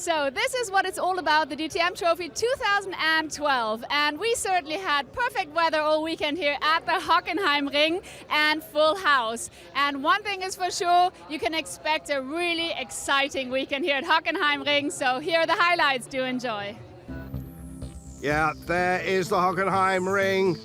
So this is what it's all about, the DTM Trophy 2012. And we certainly had perfect weather all weekend here at the Hockenheim Ring and full house. And one thing is for sure, you can expect a really exciting weekend here at Hockenheim Ring. So here are the highlights. Do enjoy. Yeah, there is the Hockenheim Ring,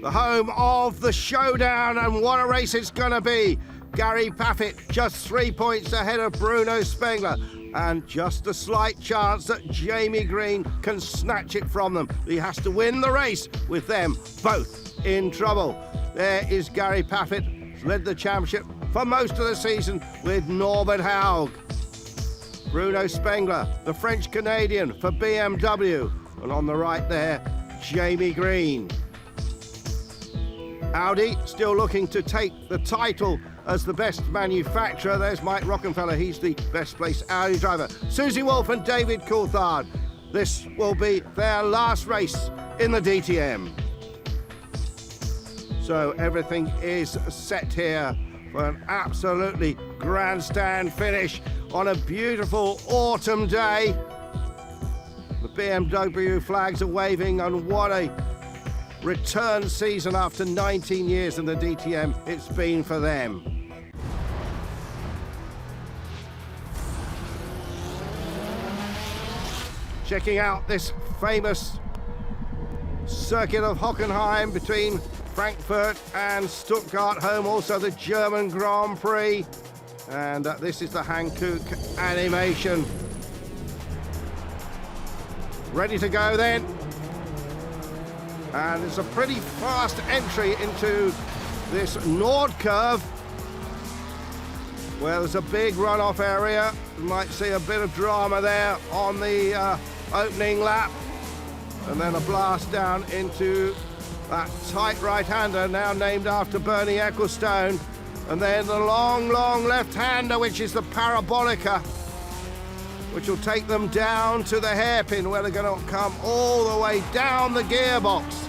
the home of the showdown, and what a race it's going to be. Gary Paffett just 3 points ahead of Bruno Spengler, and just a slight chance that Jamie Green can snatch it from them. He has to win the race with them both in trouble. There is Gary Paffett, who's led the championship for most of the season with Norbert Haug. Bruno Spengler, the French-Canadian for BMW, and on the right there, Jamie Green. Audi still looking to take the title as the best manufacturer. There's Mike Rockenfeller, he's the best placed Audi driver. Susie Wolff and David Coulthard. This will be their last race in the DTM. So everything is set here for an absolutely grandstand finish on a beautiful autumn day. The BMW flags are waving, and what a return season after 19 years in the DTM it's been for them. Checking out this famous circuit of Hockenheim between Frankfurt and Stuttgart, home also the German Grand Prix. And this is the Hankook animation. Ready to go then. And it's a pretty fast entry into this Nord curve, where there's a big runoff area. You might see a bit of drama there on the opening lap, and then a blast down into that tight right-hander, now named after Bernie Ecclestone, and then the long left-hander, which is the Parabolica, which will take them down to the hairpin, where they're going to come all the way down the gearbox.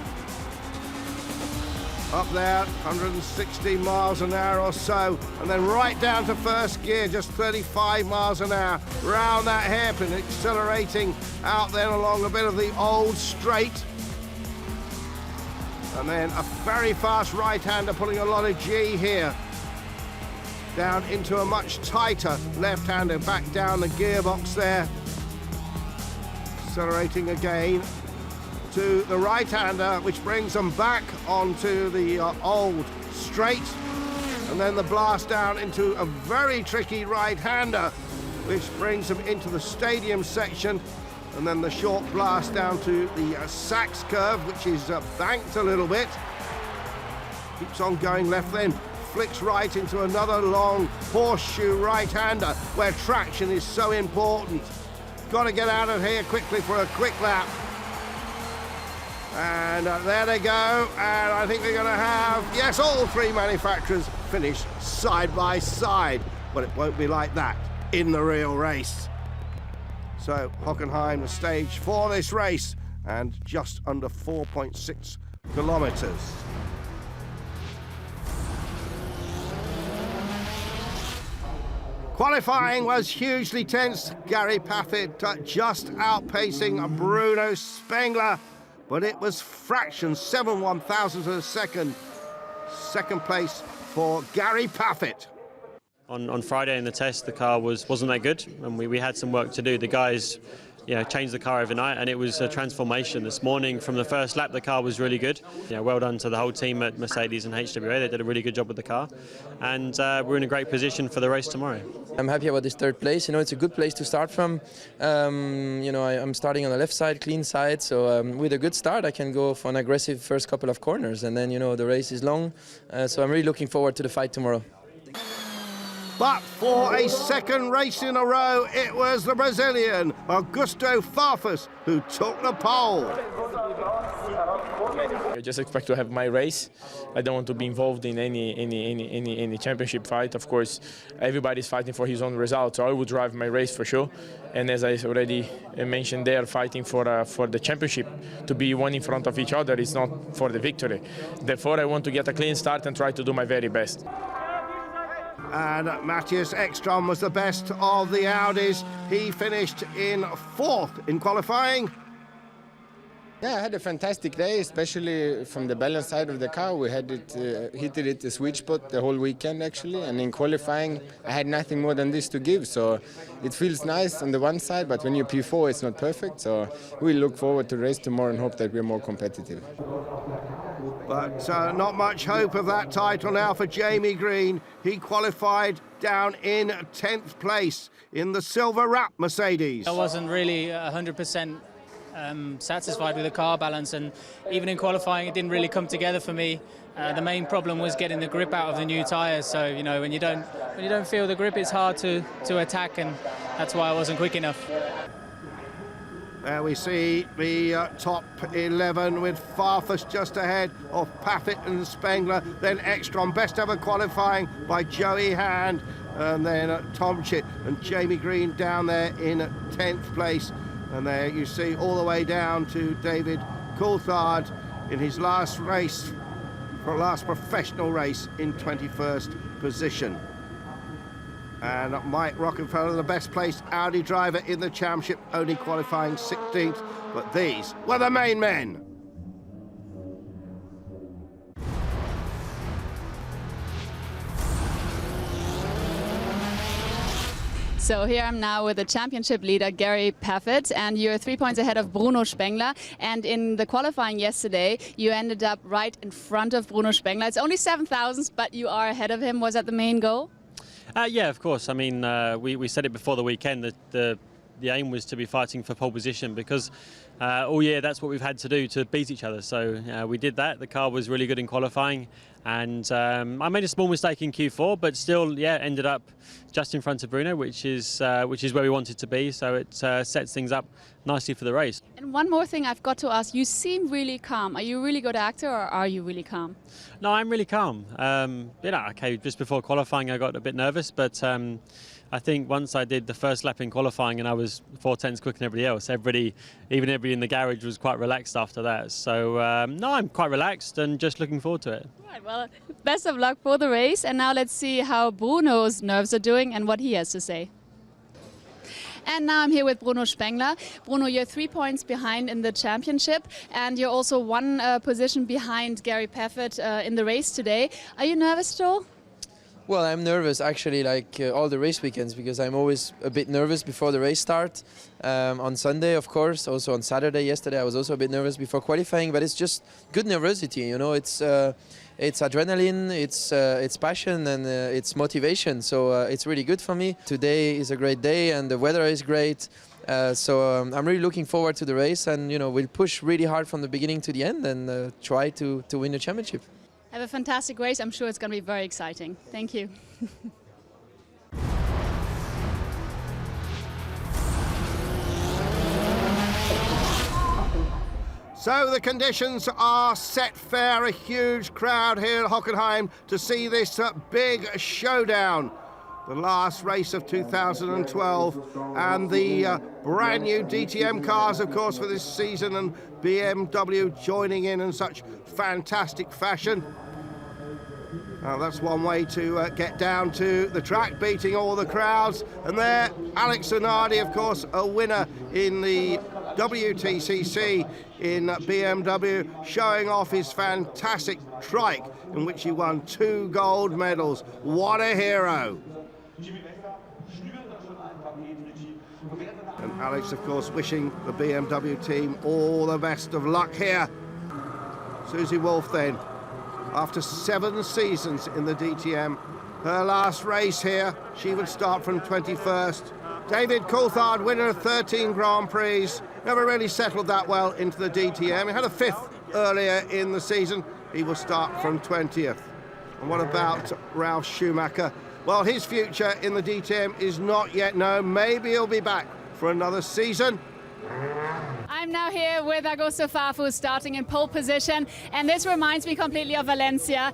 Up there, 160 miles an hour or so, and then right down to first gear, just 35 miles an hour, round that hairpin, accelerating out then along a bit of the old straight. And then a very fast right-hander putting a lot of G here. Down into a much tighter left-hander, back down the gearbox there. Accelerating again to the right-hander, which brings them back onto the old straight. And then the blast down into a very tricky right-hander, which brings them into the stadium section. And then the short blast down to the Sachs curve, which is banked a little bit. Keeps on going left then. Flicks right into another long horseshoe right-hander, where traction is so important. Got to get out of here quickly for a quick lap. And there they go, and I think they're going to have, yes, all three manufacturers finish side by side, but it won't be like that in the real race. So Hockenheim, the stage for this race, and just under 4.6 kilometers. Qualifying was hugely tense. Gary Paffett just outpacing Bruno Spengler, but it was fractions, 7/1000 of a second. Second place for Gary Paffett. On Friday in the test, the car wasn't that good, and we had some work to do. The guys, changed the car overnight, and it was a transformation. This morning, from the first lap, the car was really good. Well done to the whole team at Mercedes and HWA. They did a really good job with the car, and we're in a great position for the race tomorrow. I'm happy about this third place. It's a good place to start from. I'm starting on the left side, clean side, so with a good start, I can go for an aggressive first couple of corners, and then the race is long, so I'm really looking forward to the fight tomorrow. But for a second race in a row, it was the Brazilian, Augusto FARFUS, who took the pole. I just expect to have my race. I don't want to be involved in any championship fight. Of course, everybody's fighting for his own result, so I will drive my race for sure. And as I already mentioned, they are fighting for the championship. To be one in front of each other is not for the victory. Therefore, I want to get a clean start and try to do my very best. And Matthias Ekstrom was the best of the Audis. He finished in 4th in qualifying. Yeah, I had a fantastic day, especially from the balance side of the car. We had it, hit it at the sweet spot the whole weekend actually, and in qualifying I had nothing more than this to give, so it feels nice on the one side, but when you P4 it's not perfect, so we look forward to race tomorrow and hope that we're more competitive. But not much hope of that title now for Jamie Green. He qualified down in 10th place in the silver wrap Mercedes. I wasn't really 100% satisfied with the car balance, and even in qualifying it didn't really come together for me. The main problem was getting the grip out of the new tyres, so you know when you don't feel the grip it's hard to attack, and that's why I wasn't quick enough. There we see the top 11 with Farfus just ahead of Paffett and Spengler, then Ekstrom, best ever qualifying by Joey Hand, and then Tomchit and Jamie Green down there in 10th place. And there you see all the way down to David Coulthard in his last race, for last professional race, in 21st position. And Mike Rockenfeller, the best placed Audi driver in the championship, only qualifying 16th. But these were the main men. So here I'm now with the championship leader, Gary Paffett, and you're 3 points ahead of Bruno Spengler. And in the qualifying yesterday, you ended up right in front of Bruno Spengler. It's only 7 thousandths, but you are ahead of him. Was that the main goal? Yeah, of course. I mean, we said it before the weekend that the aim was to be fighting for pole position, because all year that's what we've had to do to beat each other. So we did that. The car was really good in qualifying, and I made a small mistake in Q4, but still, yeah, ended up just in front of Bruno, which is where we wanted to be. So it sets things up nicely for the race. And one more thing I've got to ask, you seem really calm. Are you a really good actor, or are you really calm? No, I'm really calm. Okay, just before qualifying I got a bit nervous, but I think once I did the first lap in qualifying and I was 4/10 quicker than everybody else, everybody in the garage was quite relaxed after that. So no, I'm quite relaxed and just looking forward to it. Right, well, best of luck for the race. And now let's see how Bruno's nerves are doing and what he has to say. And now I'm here with Bruno Spengler. Bruno, you're 3 points behind in the championship, and you're also 1 position behind Gary Paffett in the race today. Are you nervous at all? Well, I'm nervous actually, like all the race weekends, because I'm always a bit nervous before the race start. On Sunday, of course, also on Saturday, yesterday, I was also a bit nervous before qualifying, but it's just good nervosity, you know. It's adrenaline, it's passion, and it's motivation. So it's really good for me. Today is a great day, and the weather is great. So I'm really looking forward to the race, and you know, we'll push really hard from the beginning to the end and try to win the championship. Have a fantastic race. I'm sure it's going to be very exciting. Thank you. So the conditions are set fair. A huge crowd here at Hockenheim to see this big showdown. The last race of 2012, and the brand new DTM cars, of course, for this season, and BMW joining in such fantastic fashion. Now that's one way to get down to the track, beating all the crowds. And there, Alex Zanardi, of course, a winner in the WTCC in BMW, showing off his fantastic trike in which he won 2 gold medals. What a hero! And Alex, of course, wishing the BMW team all the best of luck here. Susie Wolff then, after 7 seasons in the DTM, her last race here, she would start from 21st. David Coulthard, winner of 13 Grand Prix, never really settled that well into the DTM. He had a 5th earlier in the season. He will start from 20th. And what about Ralf Schumacher? Well, his future in the DTM is not yet known. Maybe he'll be back for another season. I'm now here with Augusto FARFUS starting in pole position, and this reminds me completely of Valencia.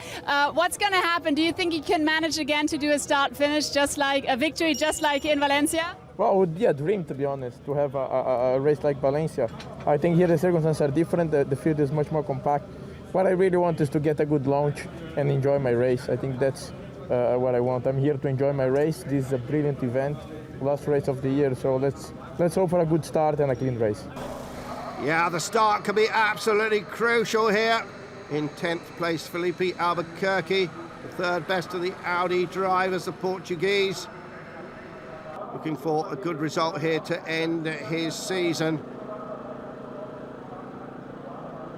What's going to happen? Do you think he can manage again to do a start-finish, just like a victory, just like in Valencia? Well, it would be a dream, to be honest, to have a race like Valencia. I think here the circumstances are different. The field is much more compact. What I really want is to get a good launch and enjoy my race. I think that's what I want. I'm here to enjoy my race. This is a brilliant event, last race of the year, so let's hope for a good start and a clean race. Yeah, the start can be absolutely crucial here. In 10th place, Felipe Albuquerque, the third best of the Audi drivers, the Portuguese. Looking for a good result here to end his season.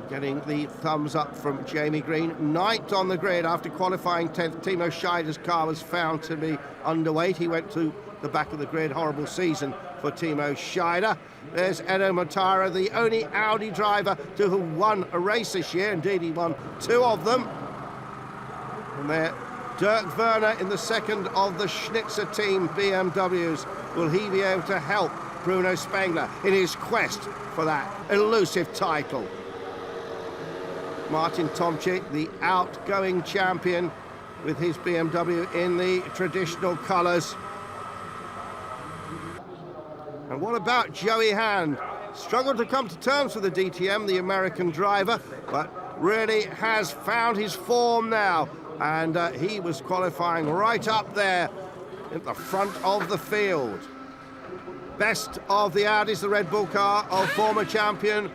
Getting the thumbs up from Jamie Green. 9th on the grid after qualifying 10th. Timo Scheider's car was found to be underweight. He went to the back of the grid. Horrible season for Timo Scheider. There's Edo Mortara, the only Audi driver to have won a race this year. Indeed, he won 2 of them. And there, Dirk Werner in the second of the Schnitzer team BMWs. Will he be able to help Bruno Spengler in his quest for that elusive title? Martin Tomczyk, the outgoing champion, with his BMW in the traditional colours. And what about Joey Hand? Struggled to come to terms with the DTM, the American driver, but really has found his form now. And he was qualifying right up there at the front of the field. Best of the Audis, the Red Bull car of former champion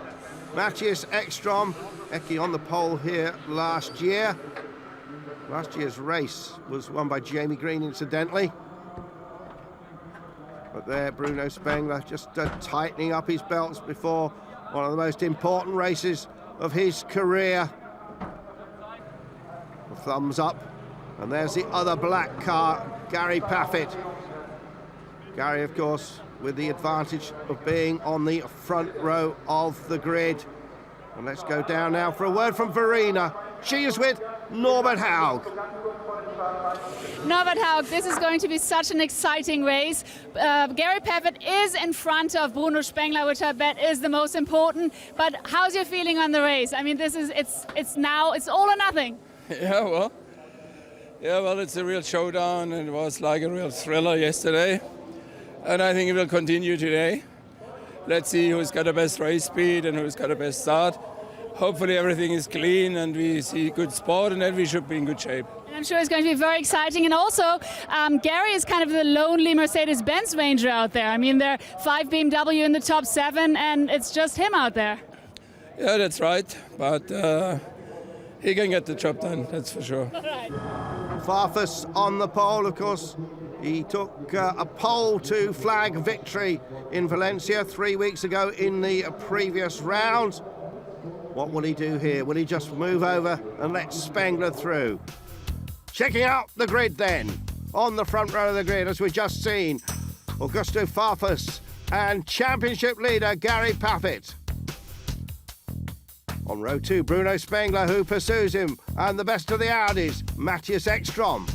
Matthias Ekstrom. Eki on the pole here last year. Last year's race was won by Jamie Green, incidentally. But there, Bruno Spengler just tightening up his belts before one of the most important races of his career. The thumbs up. And there's the other black car, Gary Paffett. Gary, of course, with the advantage of being on the front row of the grid. And let's go down now for a word from Verena. She is with Norbert Haug. Norbert Haug, this is going to be such an exciting race. Gary Paffett is in front of Bruno Spengler, which I bet is the most important. But how's your feeling on the race? I mean, this is it's all or nothing. Yeah, well, it's a real showdown, and it was like a real thriller yesterday. And I think it will continue today. Let's see who's got the best race speed and who's got the best start. Hopefully everything is clean and we see good sport, and then we should be in good shape. And I'm sure it's going to be very exciting. And also, Gary is kind of the lonely Mercedes-Benz Ranger out there. I mean, there are 5 BMW in the top 7, and it's just him out there. Yeah, that's right. But he can get the job done, that's for sure. All right. Farfus on the pole, of course. He took a pole to flag victory in Valencia 3 weeks ago in the previous round. What will he do here? Will he just move over and let Spengler through? Checking out the grid then. On the front row of the grid, as we've just seen, Augusto FARFUS and championship leader Gary Paffett. On row 2, Bruno Spengler, who pursues him, and the best of the Audis, Matthias Ekstrom.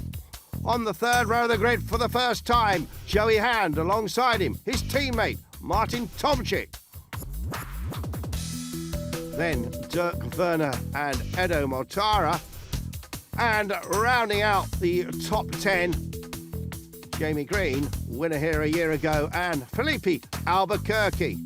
On the third row of the grid for the first time, Joey Hand alongside him, his teammate, Martin Tomczyk. Then Dirk Werner and Edo Mortara. And rounding out the top 10, Jamie Green, winner here a year ago, and Felipe Albuquerque.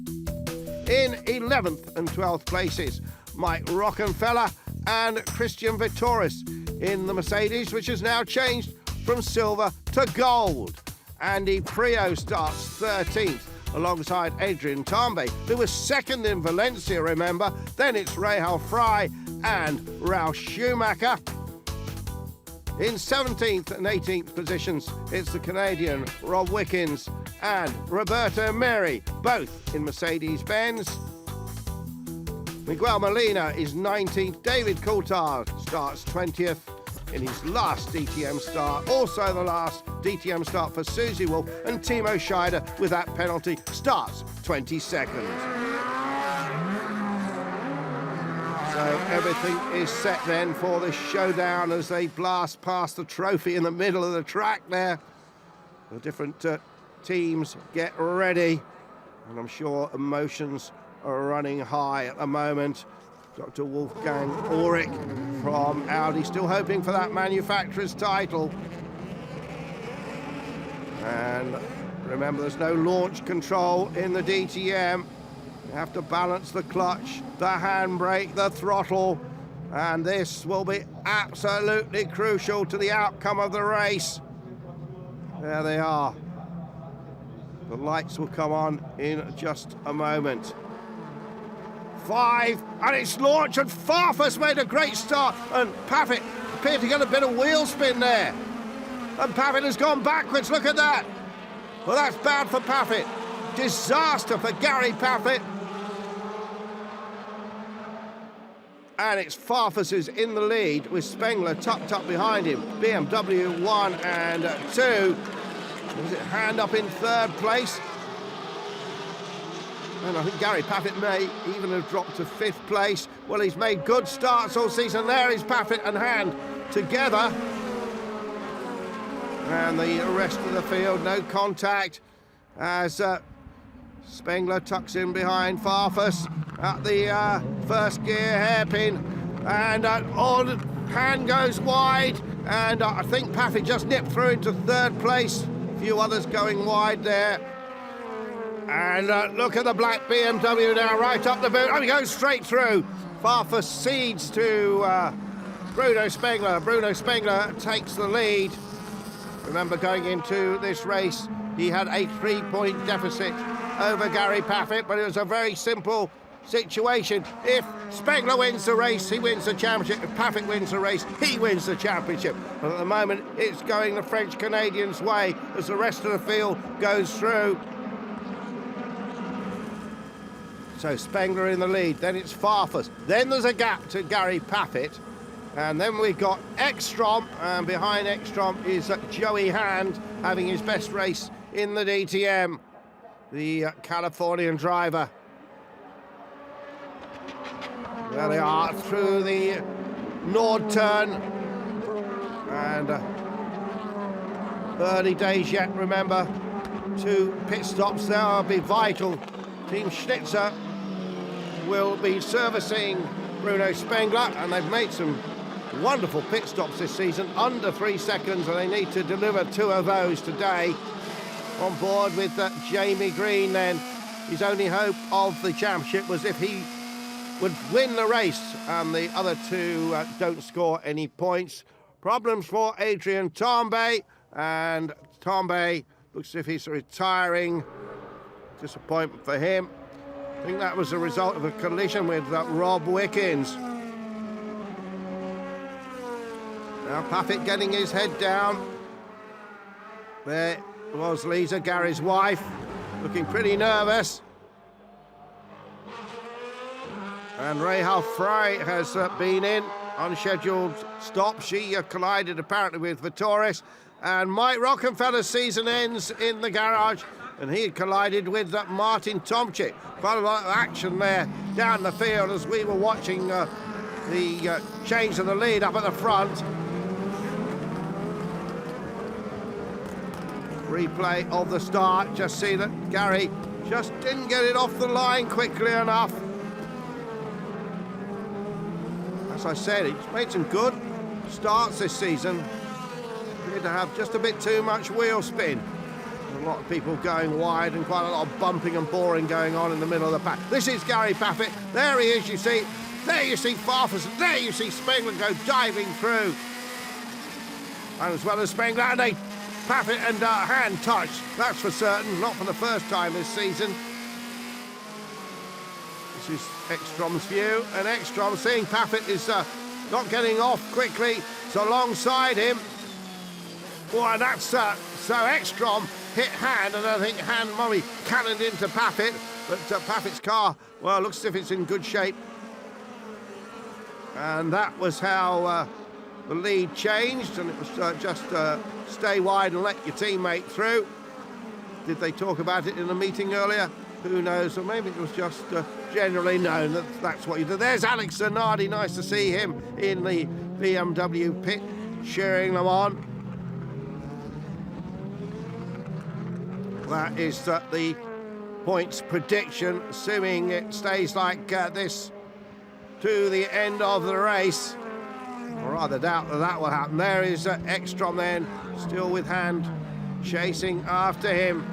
In 11th and 12th places, Mike Rockenfeller and Christian Vittoris in the Mercedes, which has now changed from silver to gold. Andy Prio starts 13th alongside Adrian Tambe, who was second in Valencia, remember. Then it's Rahal Fry and Ralf Schumacher. In 17th and 18th positions, it's the Canadian Rob Wickens and Roberto Meri, both in Mercedes-Benz. Miguel Molina is 19th. David Coulthard starts 20th in his last DTM start. Also the last DTM start for Susie Wolff, and Timo Scheider, with that penalty, starts 22nd. So everything is set then for the showdown as they blast past the trophy in the middle of the track there. The different teams get ready, and I'm sure emotions are running high at the moment. Dr. Wolfgang Ulrich from Audi still hoping for that manufacturer's title. And remember, there's no launch control in the DTM. You have to balance the clutch, the handbrake, the throttle, And this will be absolutely crucial to the outcome of the race. There they are. The lights will come on in just a moment. 5, and it's launched, and Farfus made a great start, and Paffett appeared to get a bit of wheel spin there. And Paffett has gone backwards, look at that. Well, that's bad for Paffett. Disaster for Gary Paffett. And it's Farfus who's in the lead with Spengler tucked up behind him. BMW 1 and 2. Was it Hand up in 3rd place? And I think Gary Paffett may even have dropped to 5th place. Well, he's made good starts all season. There is Paffett and Hand together. And the rest of the field, no contact as Spengler tucks in behind Farfus at the first gear hairpin. And on Hand goes wide. And I think Paffett just nipped through into 3rd place. A few others going wide there. And look at the black BMW now, right up the boot. Oh, he goes straight through. Farfus cedes to Bruno Spengler. Bruno Spengler takes the lead. Remember, going into this race, he had a 3-point deficit over Gary Paffett, but it was a very simple situation. If Spengler wins the race, he wins the championship. If Paffett wins the race, he wins the championship. But at the moment, it's going the French-Canadians' way as the rest of the field goes through. So Spengler in the lead, then it's Farfus. Then there's a gap to Gary Paffett. And then we've got Ekstrom, and behind Ekstrom is Joey Hand, having his best race in the DTM, the Californian driver. There they are through the Nord turn. And early days yet, remember. 2 pit stops there will be vital. Team Schnitzer will be servicing Bruno Spengler, and they've made some wonderful pit stops this season, under 3 seconds, and they need to deliver 2 of those today. On board with Jamie Green then. His only hope of the championship was if he would win the race, and the other 2 don't score any points. Problems for Adrian Tambay, and Tambay looks as if he's retiring. Disappointment for him. I think that was a result of a collision with Rob Wickens. Now Paffett getting his head down. There was Lisa, Gary's wife, looking pretty nervous. And Rahal Frey has been in, unscheduled stop. She collided apparently with Vitoris. And Mike Rockenfeller's season ends in the garage, and he collided with Martin Tomczyk. Quite a lot of action there down the field as we were watching the change of the lead up at the front. Replay of the start, just see that Gary just didn't get it off the line quickly enough. As I said, he's made some good starts this season. Appeared to have just a bit too much wheel spin. A lot of people going wide and quite a lot of bumping and boring going on in the middle of the pack. This is Gary Paffett. There he is, you see. There you see Farfus. There you see Spengler go diving through. And as well as Spengler, and Paffett and Hand touched. That's for certain. Not for the first time this season. This is Ekstrom's view. And Ekstrom, seeing Paffett is not getting off quickly, so alongside him. Boy, that's so Ekstrom hit Hand, and I think Hand probably cannoned into Paffett, but Paffett's car, well, looks as if it's in good shape. And that was how the lead changed, and it was just stay wide and let your teammate through. Did they talk about it in a meeting earlier? Who knows, or maybe it was just generally known that that's what you do. There's Alex Zanardi, nice to see him in the BMW pit, cheering them on. That is the points prediction, assuming it stays like this to the end of the race. I rather doubt that that will happen. There is Ekstrom then, still with Hand, chasing after him.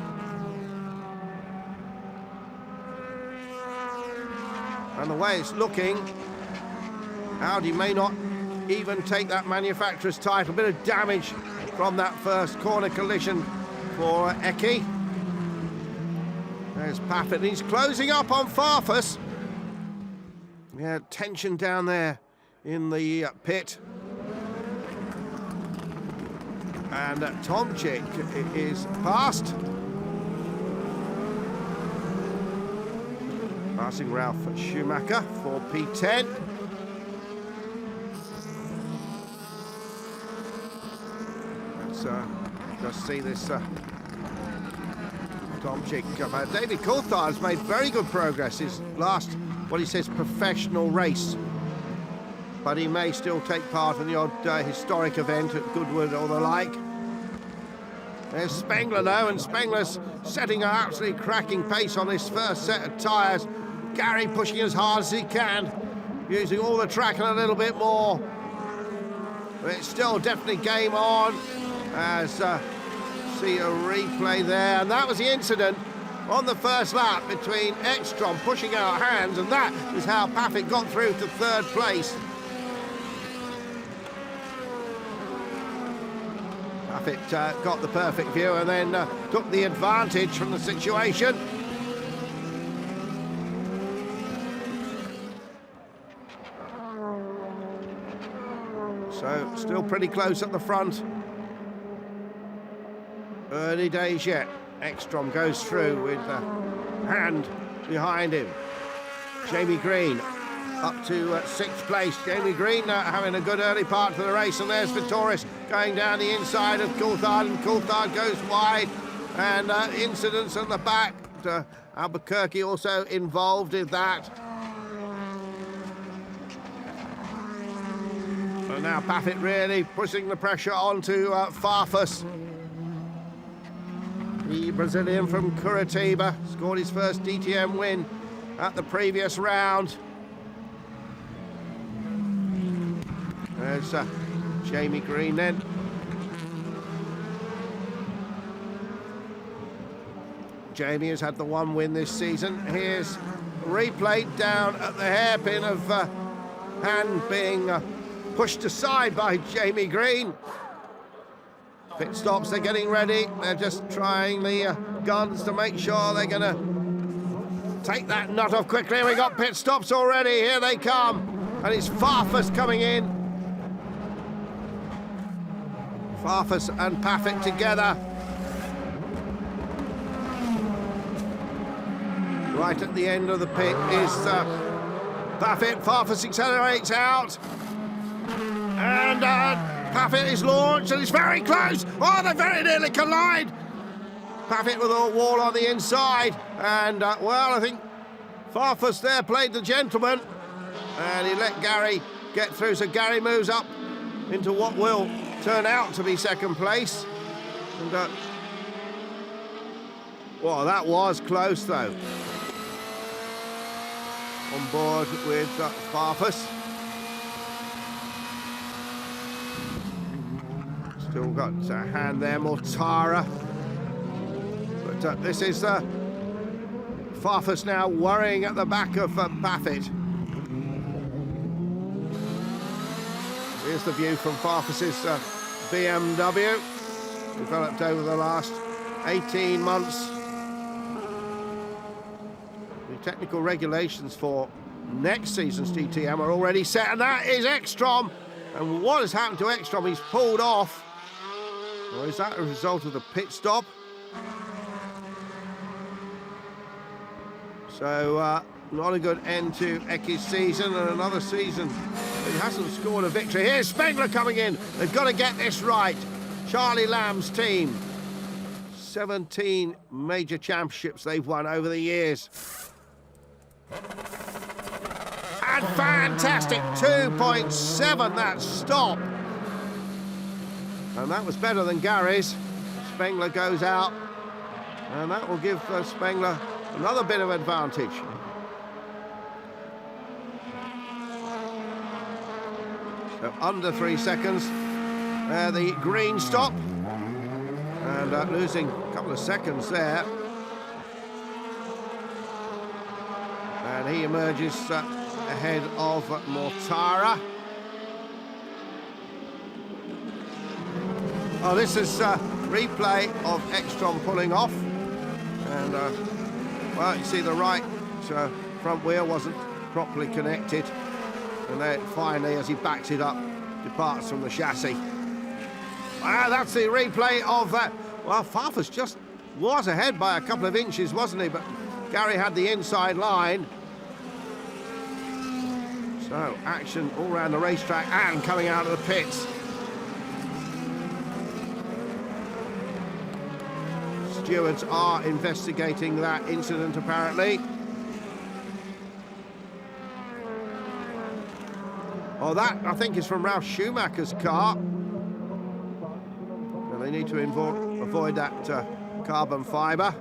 And the way it's looking, Audi may not even take that manufacturer's title. Bit of damage from that first corner collision for Eki. There's Paffett. He's closing up on Farfus. Yeah, tension down there in the pit. And Tomczyk is past. Passing Ralph Schumacher for P10. Let's just see this Tomczyk. David Coulthard has made very good progress his last, what he says, professional race. But he may still take part in the odd historic event at Goodwood or the like. There's Spengler though, and Spengler's setting an absolutely cracking pace on this first set of tyres. Gary pushing as hard as he can, using all the track and a little bit more. But it's still definitely game on, as see a replay there. And that was the incident on the first lap between Ekstrom pushing out hands, and that is how Paffett got through to third place. Paffett got the perfect view and then took the advantage from the situation. So, still pretty close at the front. Early days yet. Ekstrom goes through with a hand behind him. Jamie Green up to sixth place. Jamie Green having a good early part to the race, and there's Vitoris going down the inside of Coulthard, and Coulthard goes wide, and incidents at the back. Albuquerque also involved in that. And now Paffett really pushing the pressure onto Farfus. The Brazilian from Curitiba scored his first DTM win at the previous round. There's Jamie Green then. Jamie has had the one win this season. Here's replay down at the hairpin of hand being pushed aside by Jamie Green. Pit stops, they're getting ready. They're just trying the guns to make sure they're going to take that nut off quickly. We got pit stops already. Here they come. And it's Farfus coming in. Farfus and Paffett together. Right at the end of the pit is Paffett. Farfus accelerates out. And Paffett is launched, and it's very close. Oh, they very nearly collide. Paffett with a wall on the inside. And, well, I think Farfus there played the gentleman. And he let Gary get through. So Gary moves up into what will turn out to be second place. And, well, that was close, though. On board with Farfus. Still got a hand there, Mortara. But this is Farfus now worrying at the back of Paffett. Here's the view from Farfus's BMW, developed over the last 18 months. The technical regulations for next season's DTM are already set, and that is Ekstrom. And what has happened to Ekstrom? He's pulled off. Or is that a result of the pit stop? So, not a good end to Eki's season, and another season he hasn't scored a victory. Here's Spengler coming in. They've got to get this right. Charlie Lamb's team. 17 major championships they've won over the years. And fantastic 2.7, that stop. And that was better than Gary's. Spengler goes out, and that will give Spengler another bit of advantage. So under 3 seconds, the green stop, and losing a couple of seconds there. And he emerges ahead of Mortara. Oh, this is a replay of Ekstrom pulling off. And, well, you see the right front wheel wasn't properly connected. And then finally, as he backs it up, departs from the chassis. That's the replay of that. Well, Farfus just was ahead by a couple of inches, wasn't he? But Gary had the inside line. So, action all around the racetrack and coming out of the pits. Stewards are investigating that incident, apparently. Oh, that, I think, is from Ralf Schumacher's car. And they need to avoid that carbon fibre.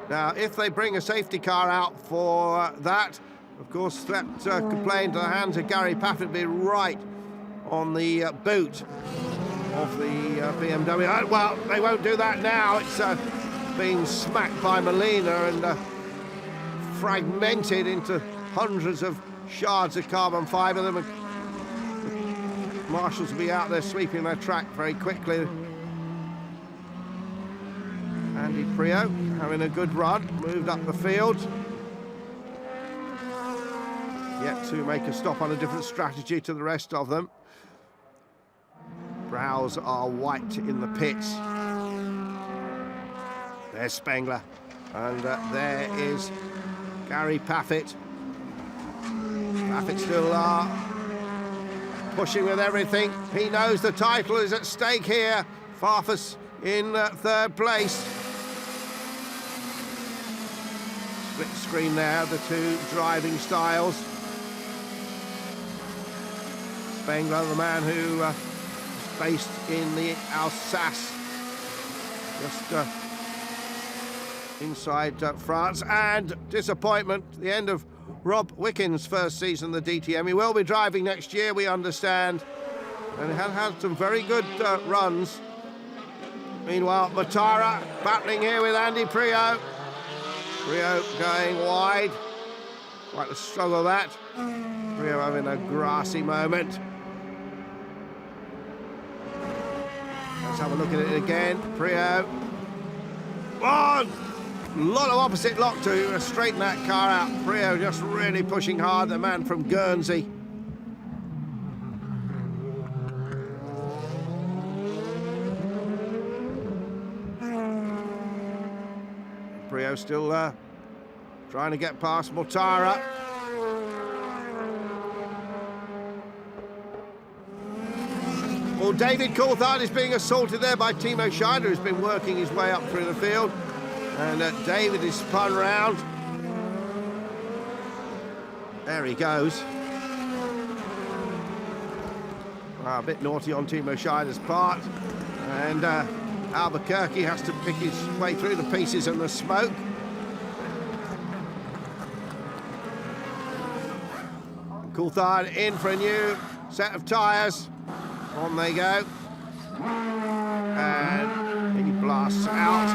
Now, if they bring a safety car out for that, of course, that could play into the hands of Gary Paffett, be right on the boot of the BMW. Well, they won't do that now. It's being smacked by Molina and fragmented into hundreds of shards of carbon fibre. The marshals will be out there sweeping their track very quickly. Andy Prio having a good run, moved up the field. Yet to make a stop on a different strategy to the rest of them. Brows are white in the pits. There's Spengler. And there is Gary Paffett. Paffett still pushing with everything. He knows the title is at stake here. Farfus in third place. Split screen there, the two driving styles. Spengler, the man who is based in the Alsace, just inside France. And disappointment, the end of Rob Wickens' first season in the DTM. He will be driving next year, we understand, and he has had some very good runs. Meanwhile, Mortara battling here with Andy Prio. Prio going wide. Quite a struggle, that. Prio having a grassy moment. Let's have a look at it again. Prio. Oh! A lot of opposite lock to straighten that car out. Prio just really pushing hard, the man from Guernsey. Prio still trying to get past Mortara. Well, David Coulthard is being assaulted there by Timo Scheider, who's been working his way up through the field. And David is spun round. There he goes. A bit naughty on Timo Scheider's part. And Albuquerque has to pick his way through the pieces and the smoke. Coulthard in for a new set of tyres. On they go. And he blasts out.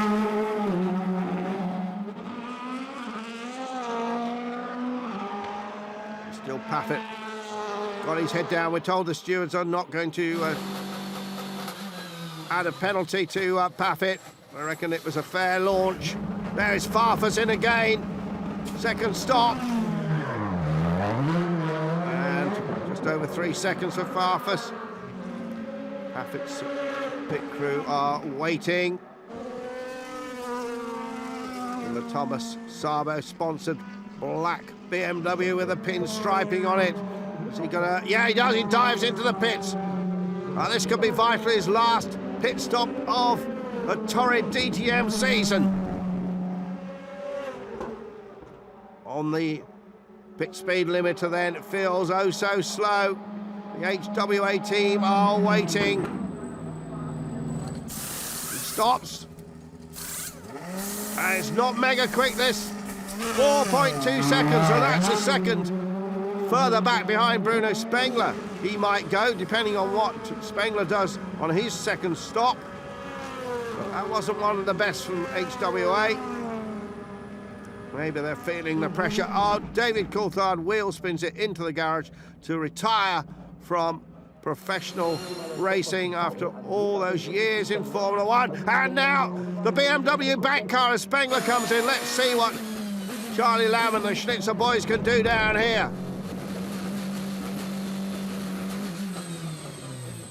Still Paffett got his head down. We're told the stewards are not going to add a penalty to Paffett. I reckon it was a fair launch. There's Farfus in again. Second stop. And just over 3 seconds for Farfus. Paffett's pit crew are waiting. In the Thomas Sabo sponsored black BMW with a pin striping on it. Is he gonna? Yeah, he does. He dives into the pits. This could be vital. His last pit stop of a torrid DTM season. On the pit speed limiter then, it feels oh so slow. The HWA team are waiting. He stops. And it's not mega quick, this. 4.2 seconds, so that's a second further back behind Bruno Spengler. He might go, depending on what Spengler does on his second stop. But that wasn't one of the best from HWA. Maybe they're feeling the pressure. Oh, David Coulthard wheel spins it into the garage to retire from professional racing after all those years in Formula One. And now the BMW back car as Spengler comes in. Let's see what Charlie Lamb and the Schnitzer boys can do down here.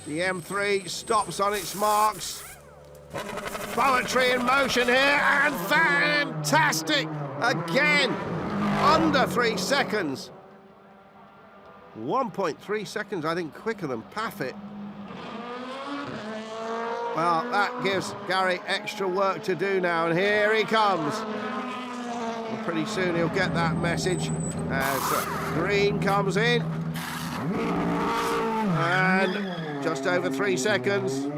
The M3 stops on its marks. Poetry in motion here, and fantastic again, under 3 seconds. 1.3 seconds, I think, quicker than Paffett. Well, that gives Gary extra work to do now, and here he comes. And pretty soon he'll get that message as Green comes in. And just over 3 seconds.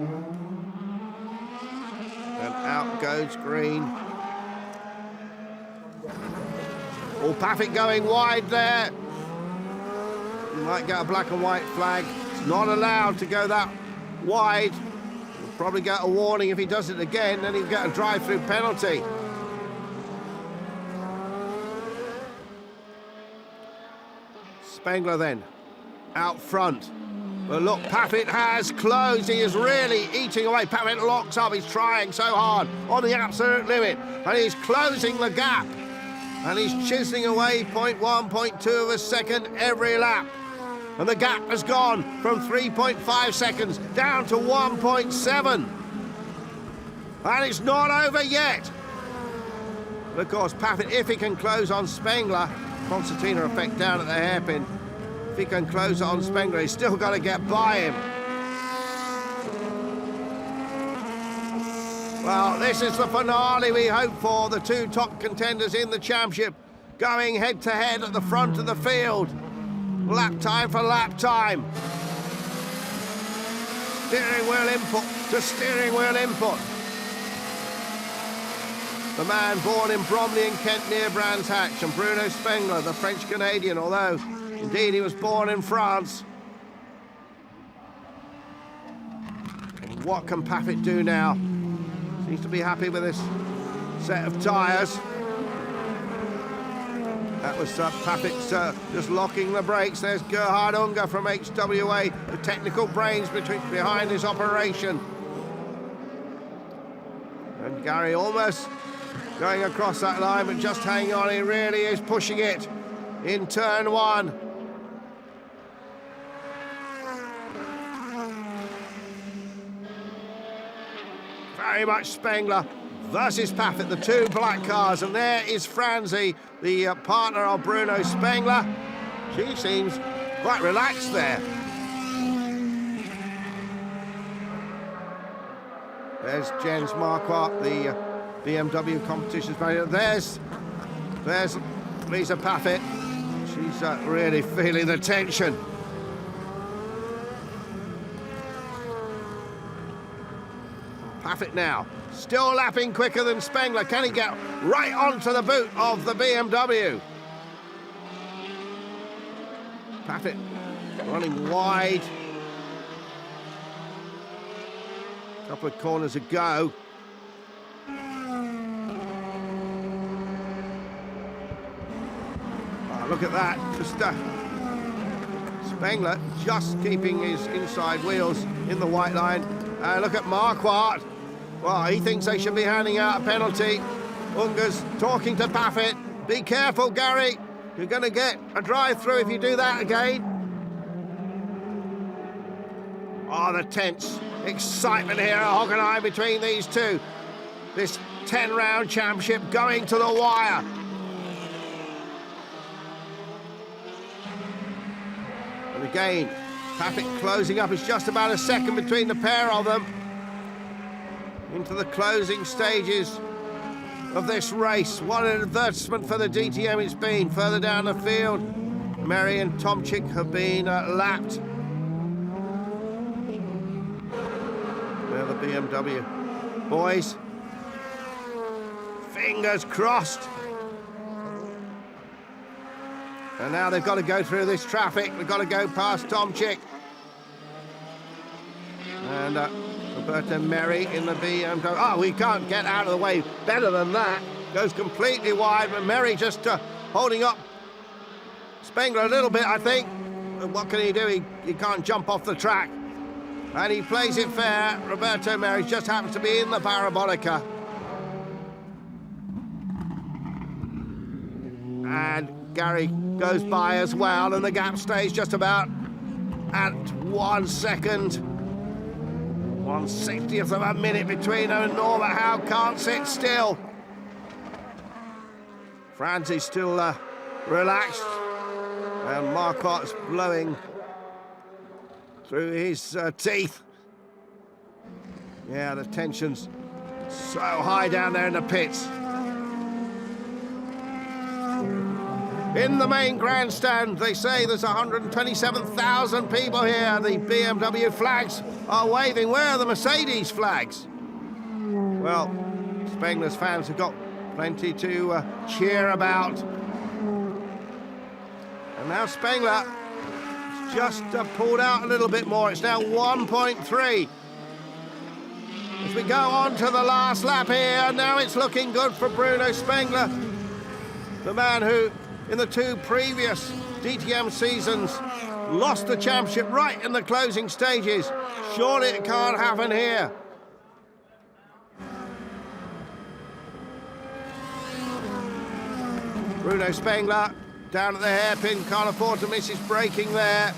And out goes Green. Oh, Paffett going wide there. He might get a black and white flag. It's not allowed to go that wide. He'll probably get a warning if he does it again, then he'll get a drive-through penalty. Spengler then, out front. But look, Paffett has closed. He is really eating away. Paffett locks up. He's trying so hard on the absolute limit. And he's closing the gap. And he's chiseling away 0.1, 0.2 of a second every lap. And the gap has gone from 3.5 seconds down to 1.7. And it's not over yet. But of course, Paffett, if he can close on Spengler, concertina effect down at the hairpin. If he can close on Spengler, he's still got to get by him. Well, this is the finale we hope for. The two top contenders in the championship going head-to-head at the front of the field. Lap time for lap time. Steering wheel input to steering wheel input. The man born in Bromley in Kent near Brands Hatch, and Bruno Spengler, the French-Canadian, although indeed he was born in France. And what can Paffett do now? Seems to be happy with this set of tyres. That was Paffett just locking the brakes. There's Gerhard Unger from HWA, the technical brains behind this operation. And Gary almost going across that line, but just hanging on. He really is pushing it in turn one. Very much Spengler versus Paffett, the two black cars, and there is Franzi, the partner of Bruno Spengler. She seems quite relaxed there. There's Jens Marquardt, the BMW competitions manager. There's Lisa Paffett. She's really feeling the tension. Paffett now, still lapping quicker than Spengler. Can he get right onto the boot of the BMW? Paffett running wide. A couple of corners to go. Oh, look at that. Just Spengler just keeping his inside wheels in the white line. Look at Marquardt. Well, he thinks they should be handing out a penalty. Unger's talking to Paffett. Be careful, Gary. You're going to get a drive-through if you do that again. Oh, the tense excitement here at Hockenheim between these two. This 10-round championship going to the wire. And again, Paffett closing up. It's just about a second between the pair of them. Into the closing stages of this race. What an advertisement for the DTM it's been. Further down the field, Mary and Tomczyk have been lapped. There the BMW boys. Fingers crossed. And now they've got to go through this traffic. They've got to go past Tomczyk. And Roberta Merry in the BMW. Oh, we can't get out of the way better than that. goes completely wide, but Merry just holding up Spengler a little bit, I think. But what can he do? He can't jump off the track. And he plays it fair. Roberto Merry just happens to be in the parabolica. And Gary goes by as well, and the gap stays just about at 1 second. 1/60th of a minute between him and Norbert Howe can't sit still. Franzi's still relaxed, and Marquardt's blowing through his teeth. Yeah, the tension's so high down there in the pits. In the main grandstand, they say there's 127,000 people here. The BMW flags are waving. Where are the Mercedes flags? Well, Spengler's fans have got plenty to cheer about. And now Spengler just pulled out a little bit more. It's now 1.3. As we go on to the last lap here, now it's looking good for Bruno Spengler, the man who, in the 2 previous DTM seasons, lost the championship right in the closing stages. Surely it can't happen here. Bruno Spengler down at the hairpin, can't afford to miss his braking there.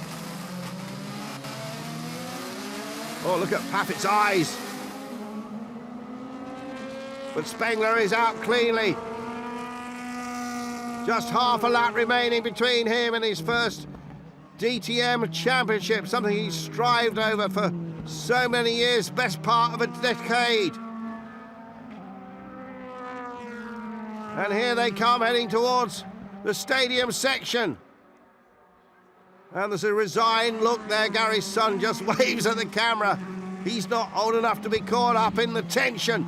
Oh, look at Paffett's eyes. But Spengler is out cleanly. Just half a lap remaining between him and his first DTM championship, something he's strived over for so many years, best part of a decade. And here they come, heading towards the stadium section. And there's a resigned look there. Gary's son just waves at the camera. He's not old enough to be caught up in the tension.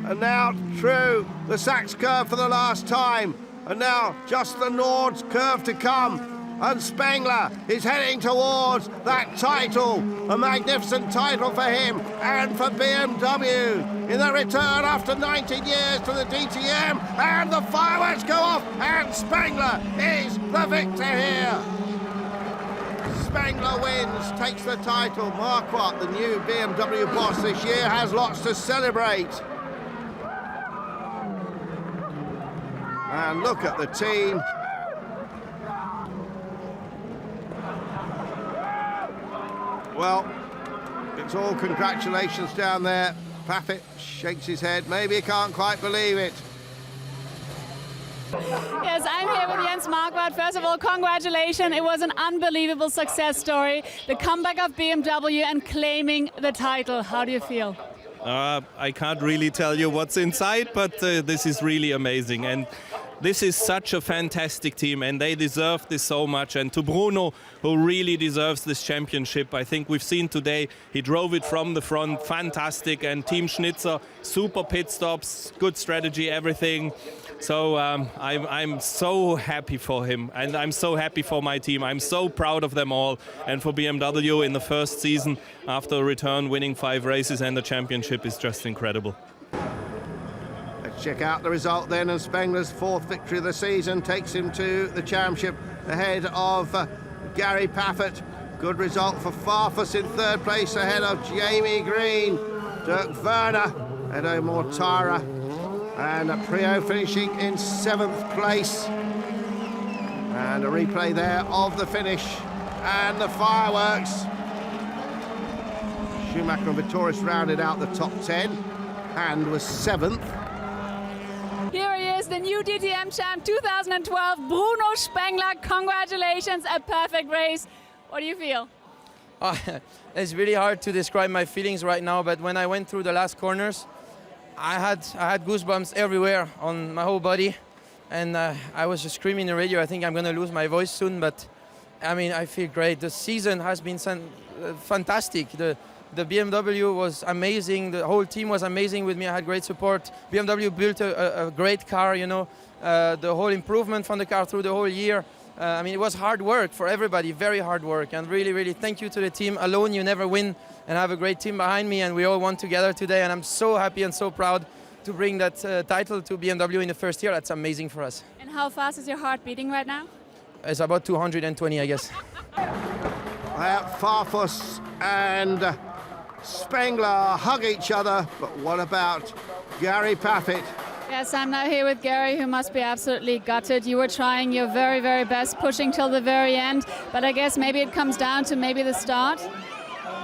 And now through the Sachs curve for the last time. And now just the Nord's curve to come. And Spengler is heading towards that title. A magnificent title for him and for BMW. In the return after 19 years to the DTM. And the fireworks go off. And Spengler is the victor here. Spengler wins, takes the title. Marquardt, the new BMW boss this year, has lots to celebrate. And look at the team. Well, it's all congratulations down there. Paffett shakes his head. Maybe he can't quite believe it. Yes, I'm here with Jens Marquardt. First of all, congratulations. It was an unbelievable success story. The comeback of BMW and claiming the title. How do you feel? I can't really tell you what's inside, but this is really amazing. And this is such a fantastic team, and they deserve this so much. And to Bruno, who really deserves this championship, I think we've seen today, he drove it from the front, fantastic. And Team Schnitzer, super pit stops, good strategy, everything. So I'm so happy for him, and I'm so happy for my team. I'm so proud of them all, and for BMW in the first season after a return, winning 5 races and the championship is just incredible. Let's check out the result then, and Spengler's 4th victory of the season takes him to the championship ahead of Gary Paffett. Good result for Farfus in 3rd place ahead of Jamie Green. Dirk WERNER, Edo Mortara, and Prio finishing in 7th place. And a replay there of the finish and the fireworks. Schumacher and Vittorius rounded out the top 10 and was 7th. Here he is, the new DTM champ 2012, Bruno Spengler. Congratulations, a perfect race. What do you feel? It's really hard to describe my feelings right now, but when I went through the last corners, I had goosebumps everywhere on my whole body, and I was just screaming in the radio. I think I'm going to lose my voice soon, but I mean, I feel great. The season has been fantastic. The BMW was amazing. The whole team was amazing with me. I had great support. BMW built a great car, you know. The whole improvement from the car through the whole year. I mean, it was hard work for everybody, very hard work. And really, really thank you to the team. Alone, you never win. And I have a great team behind me, and we all won together today. And I'm so happy and so proud to bring that title to BMW in the first year. That's amazing for us. And how fast is your heart beating right now? It's about 220, I guess. Farfus and Spengler hug each other, but what about Gary Paffett? Yes, I'm now here with Gary, who must be absolutely gutted. You were trying your very, very best, pushing till the very end, but I guess maybe it comes down to maybe the start?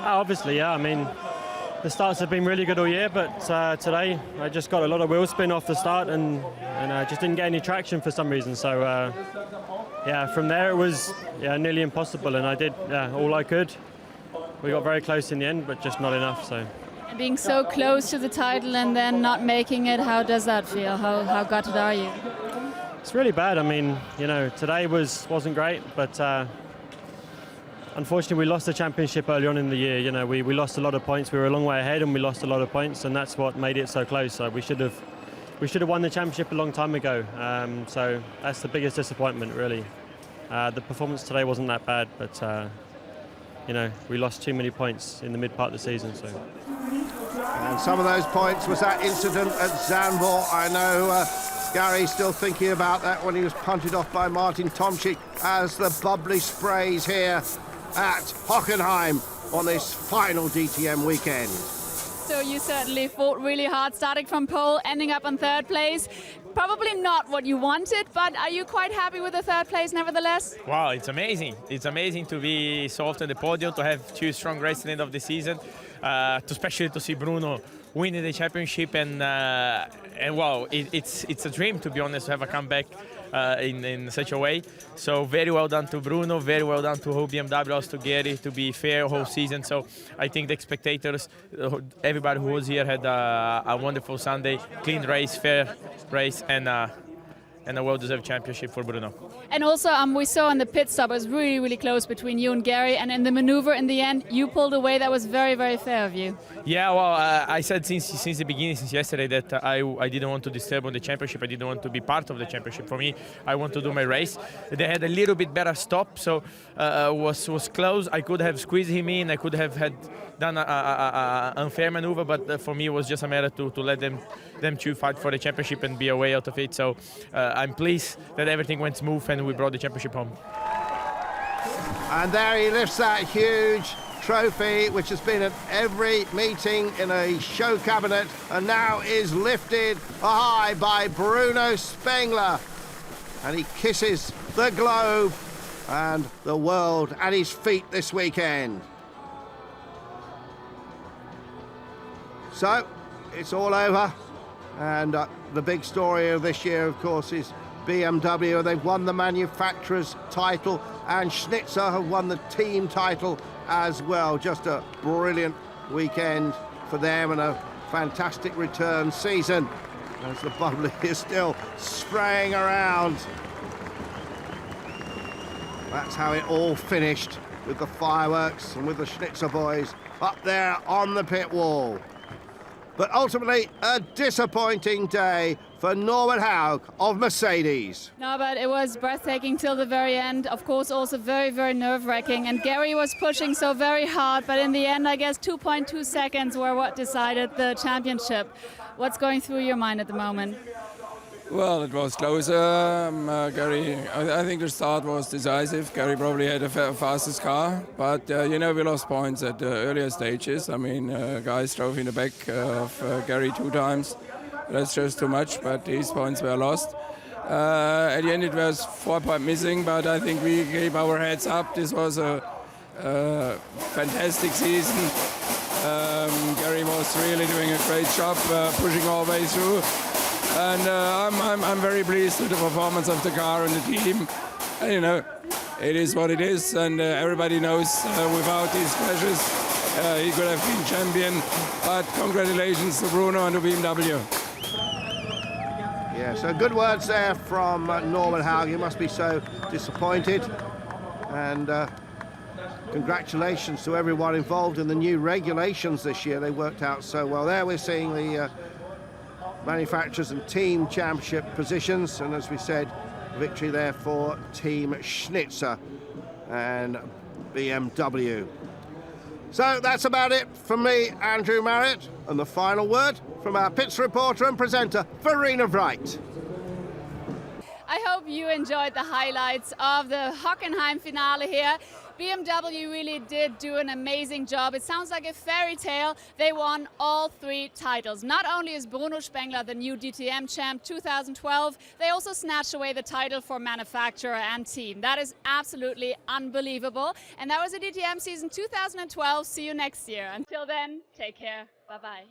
Obviously, yeah. I mean, the starts have been really good all year, but today I just got a lot of wheel spin off the start and I just didn't get any traction for some reason. So, yeah, from there it was nearly impossible, and I did all I could. We got very close in the end, but just not enough. So. And being so close to the title and then not making it, how does that feel? How gutted are you? It's really bad. I mean, you know, today wasn't great, but unfortunately we lost the championship early on in the year. You know, we lost a lot of points. We were a long way ahead and we lost a lot of points, and that's what made it so close. So we should have won the championship a long time ago. So that's the biggest disappointment, really. The performance today wasn't that bad, but you know, we lost too many points in the mid part of the season. So. And some of those points was that incident at Zandvoort. I know Gary's still thinking about that when he was punted off by Martin Tomczyk as the bubbly sprays here at Hockenheim on this final DTM weekend. So you certainly fought really hard, starting from pole, ending up on third place. Probably not what you wanted, but are you quite happy with the third place nevertheless? Wow, it's amazing. It's amazing to be so often at the podium, to have two strong races at the end of the season, especially to see Bruno winning the championship, and wow, it's a dream, to be honest, to have a comeback in such a way. So very well done to Bruno, very well done to whole BMW, also to Gary, to be fair whole season. So I think the spectators, everybody who was here had a wonderful Sunday, clean race, fair race, and a well-deserved championship for Bruno. And also, we saw in the pit stop, it was really, really close between you and Gary, and in the maneuver in the end, you pulled away. That was very, very fair of you. Yeah, well, I said since the beginning, since yesterday, that I didn't want to disturb on the championship. I didn't want to be part of the championship. For me, I want to do my race. They had a little bit better stop, so was close. I could have squeezed him in. I could have done an unfair maneuver, but for me, it was just a matter to let them two fight for the championship and be away out of it. So I'm pleased that everything went smooth and we brought the championship home. And there he lifts that huge trophy, which has been at every meeting in a show cabinet, and now is lifted high by Bruno Spengler. And he kisses the globe and the world at his feet this weekend. So, it's all over. And the big story of this year, of course, is BMW. They've won the manufacturer's title, and Schnitzer have won the team title as well. Just a brilliant weekend for them and a fantastic return season as the bubbly is still spraying around. That's how it all finished, with the fireworks and with the Schnitzer boys up there on the pit wall. But ultimately, a disappointing day for Norbert Haug of Mercedes. No, but it was breathtaking till the very end. Of course, also very, very nerve-wracking. And Gary was pushing so very hard, but in the end, I guess 2.2 seconds were what decided the championship. What's going through your mind at the moment? Well, it was closer. Gary, I think the start was decisive. Gary probably had the fastest car, but you know, we lost points at earlier stages. I mean, guys drove in the back of Gary 2 times. That's just too much, but these points were lost. At the end, it was 4 points missing, but I think we gave our heads up. This was a fantastic season. Gary was really doing a great job, pushing all the way through. And I'm very pleased with the performance of the car and the team. And, you know, it is what it is, and everybody knows without these crashes he could have been champion. But congratulations to Bruno and to BMW. Yeah, so good words there from Norbert Haug. He must be so disappointed. And congratulations to everyone involved in the new regulations this year. They worked out so well. There we're seeing the manufacturers and team championship positions, and as we said, victory there for Team Schnitzer and BMW. So that's about it from me, Andrew Marriott, and the final word from our pits reporter and presenter, Verena Wright. I hope you enjoyed the highlights of the Hockenheim finale here. BMW really did do an amazing job. It sounds like a fairy tale. They won all 3 titles. Not only is Bruno Spengler the new DTM champ 2012, they also snatched away the title for manufacturer and team. That is absolutely unbelievable. And that was the DTM season 2012. See you next year. Until then, take care. Bye-bye.